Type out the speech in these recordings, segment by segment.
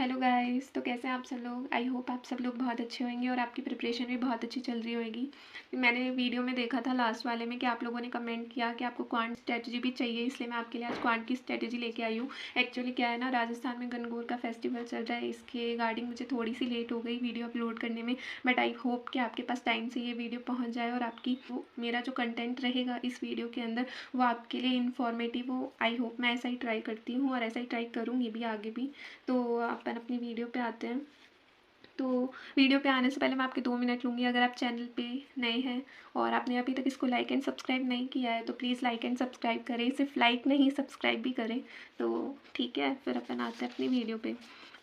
Hello guys. तो कैसे हैं आप सब लोग। आई होप आप सब लोग बहुत अच्छे होंगे और आपकी प्रिपरेशन भी बहुत अच्छी चल रही होगी। मैंने वीडियो में देखा था लास्ट वाले में कि आप लोगों ने कमेंट किया कि आपको क्वांट स्ट्रेटजी भी चाहिए, इसलिए मैं आपके लिए आज क्वांट की स्ट्रेटजी लेके आई हूँ। एक्चुअली क्या है ना, राजस्थान में गणगौर का फेस्टिवल चल रहा है, इसके रिगार्डिंग मुझे थोड़ी सी लेट हो गई वीडियो अपलोड करने में। बट आई होप कि आपके पास टाइम से ये वीडियो पहुँच जाए और आपकी मेरा जो कंटेंट रहेगा इस वीडियो के अंदर वो आपके लिए इन्फॉर्मेटिव हो। आई होप मैं ऐसा ही ट्राई करती हूँ और ऐसा ही ट्राई करूँगी भी आगे भी। तो अपन अपनी वीडियो पे आते हैं। तो वीडियो पे आने से पहले मैं आपके 2 मिनट लूँगी। अगर आप चैनल पे नए हैं और आपने अभी तक इसको लाइक एंड सब्सक्राइब नहीं किया है तो प्लीज़ लाइक एंड सब्सक्राइब करें, सिर्फ लाइक नहीं सब्सक्राइब भी करें। तो ठीक है, फिर अपन आते हैं अपनी वीडियो पे।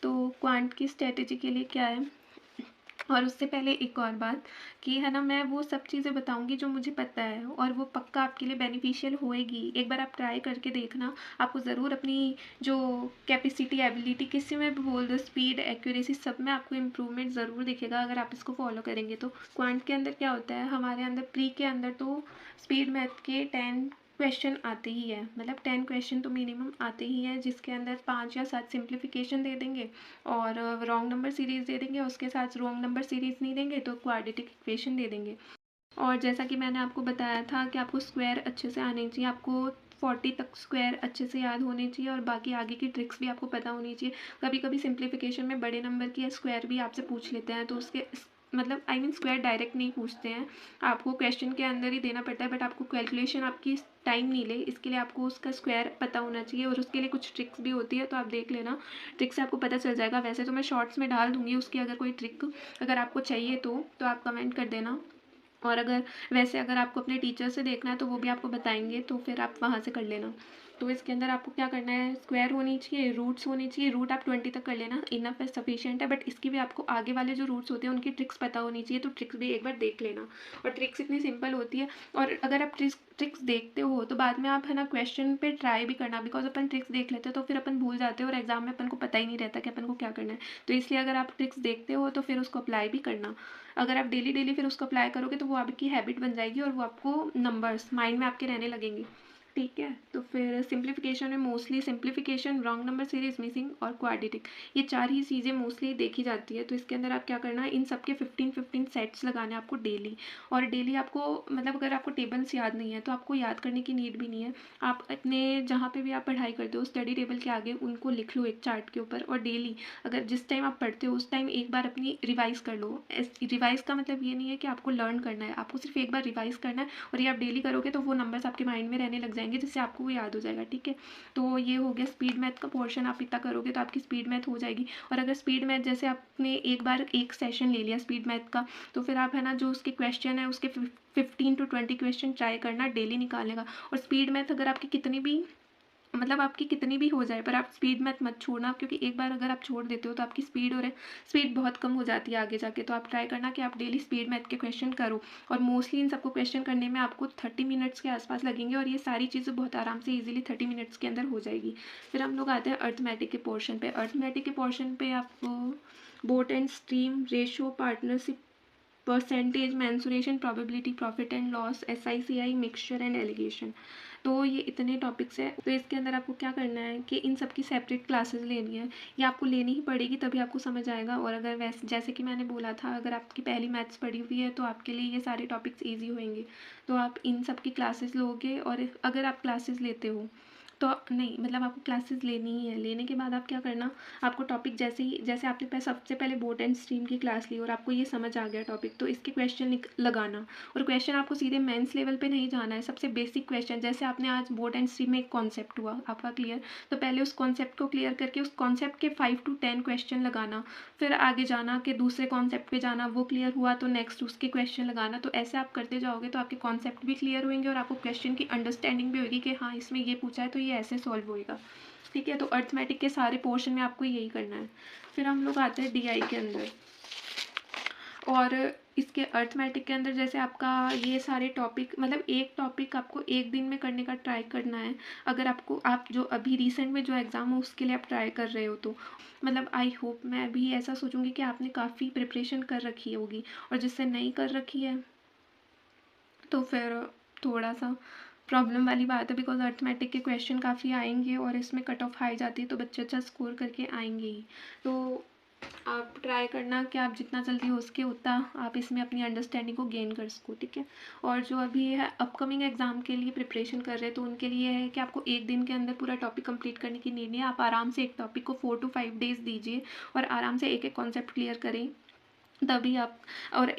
तो क्वांट की स्ट्रेटेजी के लिए क्या है, और उससे पहले एक और बात कि है ना, मैं वो सब चीज़ें बताऊंगी जो मुझे पता है और वो पक्का आपके लिए बेनिफिशियल होएगी। एक बार आप ट्राई करके देखना, आपको ज़रूर अपनी जो कैपेसिटी एबिलिटी किसी में भी बोल दो, स्पीड एक्यूरेसी सब में आपको इम्प्रूवमेंट ज़रूर दिखेगा अगर आप इसको फॉलो करेंगे। तो क्वांट के अंदर क्या होता है, हमारे अंदर प्री के अंदर तो स्पीड मैथ के 10 क्वेश्चन आते ही है, मतलब 10 क्वेश्चन तो मिनिमम आते ही हैं, जिसके अंदर 5 या 7 सिंप्लीफिकेशन दे देंगे और रॉन्ग नंबर सीरीज़ दे देंगे। उसके साथ रॉन्ग नंबर सीरीज़ नहीं देंगे तो क्वाड्रेटिक इक्वेशन दे देंगे। और जैसा कि मैंने आपको बताया था कि आपको स्क्वायर अच्छे से आने चाहिए, आपको 40 तक स्क्वायर अच्छे से याद होने चाहिए और बाकी आगे की ट्रिक्स भी आपको पता होनी चाहिए। कभी कभी सिंप्लीफिकेशन में बड़े नंबर की स्क्वायर भी आपसे पूछ लेते हैं, तो उसके मतलब आई मीन स्क्वायर डायरेक्ट नहीं पूछते हैं, आपको क्वेश्चन के अंदर ही देना पड़ता है। बट आपको कैलकुलेशन आपकी टाइम नहीं ले, इसके लिए आपको उसका स्क्वायर पता होना चाहिए और उसके लिए कुछ ट्रिक्स भी होती है, तो आप देख लेना, ट्रिक से आपको पता चल जाएगा। वैसे तो मैं शॉर्ट्स में डाल दूंगी उसकी, अगर कोई ट्रिक अगर आपको चाहिए तो आप कमेंट कर देना। और अगर वैसे अगर आपको अपने टीचर से देखना है तो वो भी आपको बताएंगे, तो फिर आप वहाँ से कर लेना। तो इसके अंदर आपको क्या करना है, स्क्वायर होनी चाहिए, रूट्स होनी चाहिए। रूट आप 20 तक कर लेना, इनफ है, सफिशिएंट है। बट इसकी भी आपको आगे वाले जो रूट्स होते हैं उनकी ट्रिक्स पता होनी चाहिए, तो ट्रिक्स भी एक बार देख लेना। और ट्रिक्स इतनी सिंपल होती है, और अगर आप ट्रिक्स देखते हो तो बाद में आप है ना क्वेश्चन पे ट्राई भी करना, बिकॉज अपन ट्रिक्स देख लेते हैं तो फिर अपन भूल जाते हैं और एग्जाम में अपन को पता ही नहीं रहता कि अपन को क्या करना है। तो इसलिए अगर आप ट्रिक्स देखते हो तो फिर उसको अप्लाई भी करना। अगर आप डेली डेली फिर उसको अप्लाई करोगे तो वो आपकी हैबिट बन जाएगी और वो आपको नंबर्स माइंड में आपके रहने लगेंगे। ठीक है, तो फिर सिंप्लीफिकेशन में mostly simplification, wrong number series, missing और क्वाड्रेटिक, ये 4 ही चीज़ें मोस्टली देखी जाती है। तो इसके अंदर आप क्या करना है, इन सब के 15-15 सेट्स लगाने आपको डेली। और डेली आपको मतलब अगर आपको टेबल्स याद नहीं है तो आपको याद करने की नीड भी नहीं है, आप अपने जहाँ पे भी आप पढ़ाई करते हो स्टडी टेबल के आगे उनको लिख लो एक चार्ट के ऊपर, और डेली अगर जिस टाइम आप पढ़ते हो उस टाइम एक बार अपनी रिवाइज़ कर लो। रिवाइज़ का मतलब ये नहीं है कि आपको लर्न करना है, आपको सिर्फ एक बार रिवाइज़ करना है, और ये आप डेली करोगे तो वो नंबर्स आपके माइंड में रहने लग जाएंगे, जिससे आपको वो याद हो जाएगा। ठीक है, तो ये हो गया स्पीड मैथ का पोर्शन। आप इतना करोगे तो आपकी स्पीड मैथ हो जाएगी। और अगर स्पीड मैथ जैसे आपने एक बार एक सेशन ले लिया स्पीड मैथ का, तो फिर आप है ना जो उसके क्वेश्चन है उसके 15 to 20 क्वेश्चन ट्राई करना डेली निकालने का। और स्पीड मैथ अगर आपकी कितनी भी मतलब आपकी कितनी भी हो जाए पर आप स्पीड मत छोड़ना, क्योंकि एक बार अगर आप छोड़ देते हो तो आपकी स्पीड बहुत कम हो जाती है आगे जाके। तो आप ट्राई करना कि आप डेली स्पीड मैथ के क्वेश्चन करो, और मोस्टली इन सबको क्वेश्चन करने में आपको 30 मिनट्स के आसपास लगेंगे, और ये सारी चीज़ें बहुत आराम से इजीली 30 मिनट्स के अंदर हो जाएगी। फिर हम लोग आते हैं अर्थमेटिक के पोर्शन पे। अर्थमेटिक के पोर्शन पे आपको boat and stream, ratio, partnership, percentage, mensuration, probability, profit and loss, SICI, mixture and allegation, तो ये इतने टॉपिक्स हैं। तो इसके अंदर आपको क्या करना है कि इन सब की सेपरेट क्लासेस लेनी है, ये आपको लेनी ही पड़ेगी तभी आपको समझ आएगा। और अगर वैसे जैसे कि मैंने बोला था, अगर आपकी पहली मैथ्स पढ़ी हुई है तो आपके लिए ये सारे टॉपिक्स ईजी होंगे। तो आप इन सब की क्लासेस लोगे, और अगर आप क्लासेस लेते हो तो नहीं, मतलब आपको क्लासेस लेनी ही है। लेने के बाद आप क्या करना, आपको टॉपिक जैसे आपने सबसे पहले बोट एंड स्ट्रीम की क्लास ली और आपको ये समझ आ गया टॉपिक, तो इसके क्वेश्चन लगाना। और क्वेश्चन आपको सीधे मेंस लेवल पे नहीं जाना है, सबसे बेसिक क्वेश्चन। जैसे आपने आज बोट एंड स्ट्रीम में एक कॉन्सेप्ट हुआ आपका क्लियर, तो पहले उस कॉन्सेप्ट को क्लियर करके उस कॉन्सेप्ट के 5 to 10 क्वेश्चन लगाना। फिर आगे जाना कि दूसरे कॉन्सेप्ट पे जाना, वो क्लियर हुआ तो नेक्स्ट उसके क्वेश्चन लगाना। तो ऐसे आप करते जाओगे तो आपके कॉन्सेप्ट भी क्लियर होंगे और आपको क्वेश्चन की अंडरस्टैंडिंग भी होगी कि हाँ इसमें ये पूछा है तो ये ऐसे सॉल्व होएगा। ठीक है, तो अर्थमेटिक के सारे पोर्शन में आपको यही करना है। फिर हम लोग आते हैं DI के अंदर, और इसके अर्थमेटिक के अंदर जैसे आपका ये सारे टॉपिक, मतलब एक टॉपिक आपको एक दिन में करने का ट्राई करना है। अगर आप जो अभी रिसेंट में जो एग्ज़ाम हो उसके लिए आप ट्राई कर रहे हो तो मतलब आई होप, मैं भी ऐसा सोचूंगी कि आपने काफ़ी प्रिपरेशन कर रखी होगी, और जिससे नहीं कर रखी है तो फिर थोड़ा सा प्रॉब्लम वाली बात है, बिकॉज अर्थमेटिक के क्वेश्चन काफ़ी आएंगे और इसमें कट ऑफ हाई जाती है, तो बच्चे अच्छा स्कोर करके आएंगे ही। तो आप ट्राई करना कि आप जितना जल्दी हो सके उतना आप इसमें अपनी अंडरस्टैंडिंग को गेन कर सको, ठीक है। और जो अभी है अपकमिंग एग्ज़ाम के लिए प्रिपरेशन कर रहे हैं, तो उनके लिए है कि आपको एक दिन के अंदर पूरा टॉपिक कंप्लीट करने की नीड नहीं है। आप आराम से एक टॉपिक को 4 to 5 डेज़ दीजिए और आराम से एक एक कॉन्सेप्ट क्लियर करें, तभी आप, और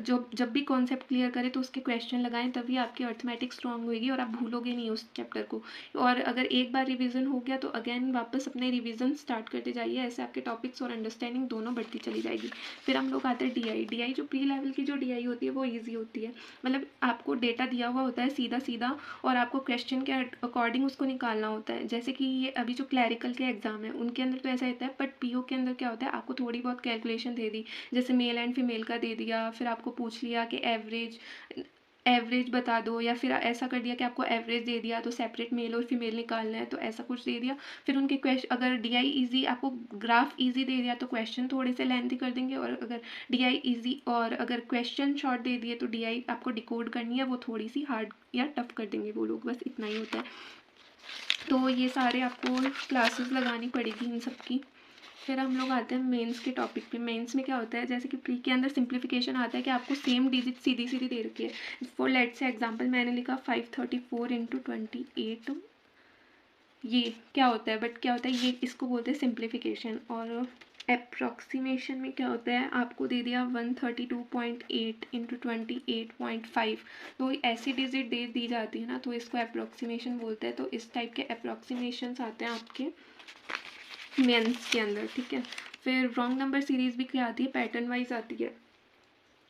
जो जब भी कॉन्सेप्ट क्लियर करें तो उसके क्वेश्चन लगाएं, तभी आपकी अर्थमेटिक स्ट्रांग होगी और आप भूलोगे नहीं उस चैप्टर को। और अगर एक बार रिवीजन हो गया तो अगेन वापस अपने रिवीजन स्टार्ट करते जाइए, ऐसे आपके टॉपिक्स और अंडरस्टैंडिंग दोनों बढ़ती चली जाएगी। फिर हम लोग आते हैं डीआई जो प्री लेवल की जो डीआई होती है वो ईजी होती है। मतलब आपको डेटा दिया हुआ होता है सीधा सीधा, और आपको क्वेश्चन के अकॉर्डिंग उसको निकालना होता है। जैसे कि ये अभी जो क्लैरिकल के एग्जाम है उनके अंदर तो ऐसा होता है, बट पीओ के अंदर क्या होता है, आपको थोड़ी बहुत कैलकुलेशन दे दी, जैसे मेल एंड फीमेल का दे दिया, फिर आपको पूछ लिया कि एवरेज बता दो, या फिर ऐसा कर दिया कि आपको एवरेज दे दिया तो सेपरेट मेल और फीमेल निकालना है, तो ऐसा कुछ दे दिया। फिर उनके क्वेश्चन, अगर डीआई इजी आपको ग्राफ इजी दे दिया तो क्वेश्चन थोड़े से लेंथी कर देंगे, और अगर डीआई इजी और अगर क्वेश्चन शॉर्ट दे दिए तो डीआई आपको डिकोड करनी है, वो थोड़ी सी हार्ड या टफ कर देंगे वो लोग, बस इतना ही होता है। तो ये सारे आपको क्लासेस लगानी पड़ेगी इन सब की। फिर हम लोग आते हैं मेंस के टॉपिक पे। मेंस में क्या होता है, जैसे कि प्री के अंदर सिंप्लीफिकेशन आता है कि आपको सेम डिजिट सीधी सीधी दे रखी है। फॉर लेट्स से एग्जांपल मैंने लिखा 534 × 28, ये क्या होता है, बट क्या होता है, ये इसको बोलते हैं सिंप्लीफिकेशन। और अप्रॉक्सीमेशन में क्या होता है, आपको दे दिया 132.8 × 28.5, तो ऐसी डिजिट दे दी जाती है ना, तो इसको अप्रॉक्सीमेशन बोलते हैं। तो इस टाइप के अप्रॉक्सीमेशंस आते हैं आपके मेंस के अंदर, ठीक है। फिर रॉन्ग नंबर सीरीज़ भी क्या आती है, पैटर्न वाइज आती है।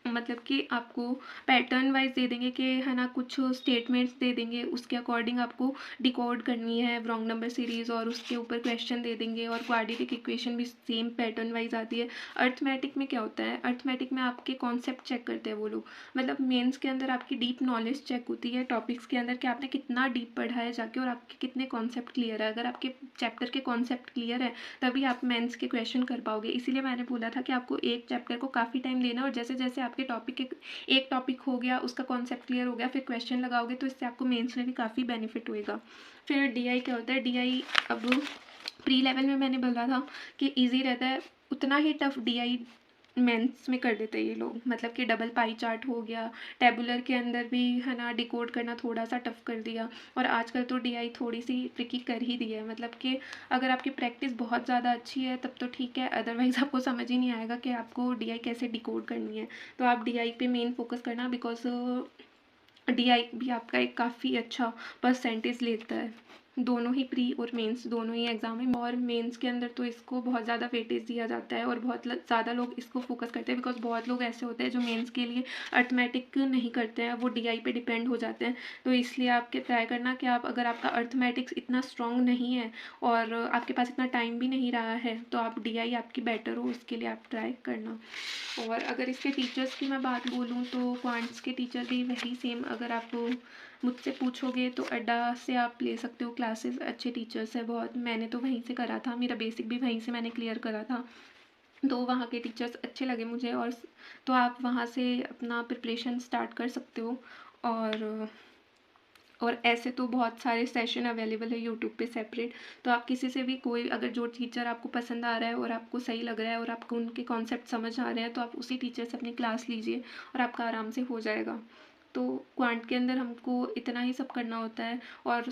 मतलब कि आपको पैटर्न वाइज दे देंगे कि है ना, कुछ स्टेटमेंट्स दे देंगे, उसके अकॉर्डिंग आपको डिकोड करनी है रॉन्ग नंबर सीरीज़, और उसके ऊपर क्वेश्चन दे देंगे। और क्वाड्रेटिक इक्वेशन भी सेम पैटर्न वाइज आती है। अर्थमेटिक में क्या होता है, अर्थमेटिक में आपके कॉन्सेप्ट चेक करते हैं वो लोग। मतलब मेंस के अंदर आपकी डीप नॉलेज चेक होती है टॉपिक्स के अंदर कि आपने कितना डीप पढ़ा है जाके, और आपके कितने कॉन्सेप्ट क्लियर है। अगर आपके चैप्टर के कॉन्सेप्ट क्लियर है तभी आप मेंस के क्वेश्चन कर पाओगे। इसीलिए मैंने बोला था कि आपको एक चैप्टर को काफ़ी टाइम देना, और जैसे जैसे आपके टॉपिक के एक टॉपिक हो गया, उसका कॉन्सेप्ट क्लियर हो गया, फिर क्वेश्चन लगाओगे, तो इससे आपको मेंस में भी काफ़ी बेनिफिट होएगा। फिर डीआई क्या होता है, डीआई अब प्री लेवल में मैंने बोला था कि इजी रहता है, उतना ही टफ डीआई मेंस में कर देते हैं ये लोग। मतलब कि डबल पाई चार्ट हो गया, टेबुलर के अंदर भी है ना, डिकोड करना थोड़ा सा टफ कर दिया। और आजकल तो डीआई थोड़ी सी ट्रिकी कर ही दी है। मतलब कि अगर आपकी प्रैक्टिस बहुत ज़्यादा अच्छी है तब तो ठीक है, अदरवाइज़ आपको समझ ही नहीं आएगा कि आपको डीआई कैसे डिकोड करनी है। तो आप डीआई पे मेन फोकस करना, बिकॉज डीआई भी आपका एक काफ़ी अच्छा परसेंटेज लेता है। दोनों ही प्री और मेंस दोनों ही एग्जाम है, और मेंस के अंदर तो इसको बहुत ज़्यादा वेटेज दिया जाता है और बहुत ज़्यादा लोग इसको फोकस करते हैं। बिकॉज बहुत लोग ऐसे होते हैं जो मेंस के लिए अर्थमेटिक नहीं करते हैं, वो डीआई पे डिपेंड हो जाते हैं। तो इसलिए आपके ट्राई करना कि आप, अगर आपका अर्थमेटिक्स इतना स्ट्रॉन्ग नहीं है और आपके पास इतना टाइम भी नहीं रहा है, तो आप डीआई आपकी बेटर हो, उसके लिए आप ट्राई करना। और अगर इसके टीचर्स की मैं बात बोलूँ तो क्वांट्स के टीचर भी वही सेम, अगर आप मुझसे पूछोगे तो अड्डा से आप ले सकते हो क्लासेस, अच्छे टीचर्स हैं बहुत। मैंने तो वहीं से करा था, मेरा बेसिक भी वहीं से मैंने क्लियर करा था, तो वहाँ के टीचर्स अच्छे लगे मुझे। और तो आप वहाँ से अपना प्रिपरेशन स्टार्ट कर सकते हो। और ऐसे तो बहुत सारे सेशन अवेलेबल है यूट्यूब पे सेपरेट, तो आप किसी से भी, कोई अगर जो टीचर आपको पसंद आ रहा है और आपको सही लग रहा है और आपको उनके कॉन्सेप्ट समझ आ रहे हैं, तो आप उसी टीचर से अपनी क्लास लीजिए और आपका आराम से हो जाएगा। तो क्वांट के अंदर हमको इतना ही सब करना होता है। और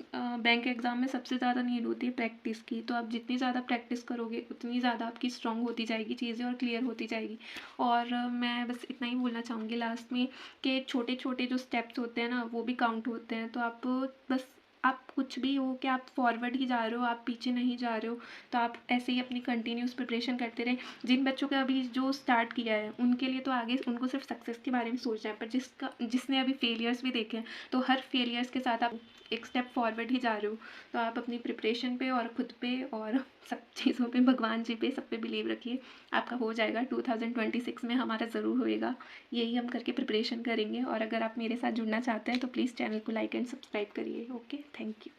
बैंक एग्ज़ाम में सबसे ज़्यादा नीड होती है प्रैक्टिस की, तो आप जितनी ज़्यादा प्रैक्टिस करोगे उतनी ज़्यादा आपकी स्ट्रांग होती जाएगी चीज़ें और क्लियर होती जाएगी। और मैं बस इतना ही बोलना चाहूँगी लास्ट में कि छोटे छोटे जो स्टेप्स होते हैं ना, वो भी काउंट होते हैं। तो आप बस, आप कुछ भी हो कि आप फॉरवर्ड ही जा रहे हो, आप पीछे नहीं जा रहे हो, तो आप ऐसे ही अपनी कंटिन्यूस प्रिपरेशन करते रहें। जिन बच्चों का अभी जो स्टार्ट किया है उनके लिए तो आगे उनको सिर्फ सक्सेस के बारे में सोचना है, पर जिसने अभी फेलियर्स भी देखे हैं, तो हर फेलियर्स के साथ आप एक स्टेप फॉरवर्ड ही जा रहे हो। तो आप अपनी प्रिपरेशन पे और खुद पे और सब चीज़ों पे, भगवान जी पे, सब पे बिलीव रखिए, आपका हो जाएगा। 2026 में हमारा ज़रूर होएगा। यही हम करके प्रिपरेशन करेंगे। और अगर आप मेरे साथ जुड़ना चाहते हैं तो प्लीज़ चैनल को लाइक एंड सब्सक्राइब करिए। Okay, thank you.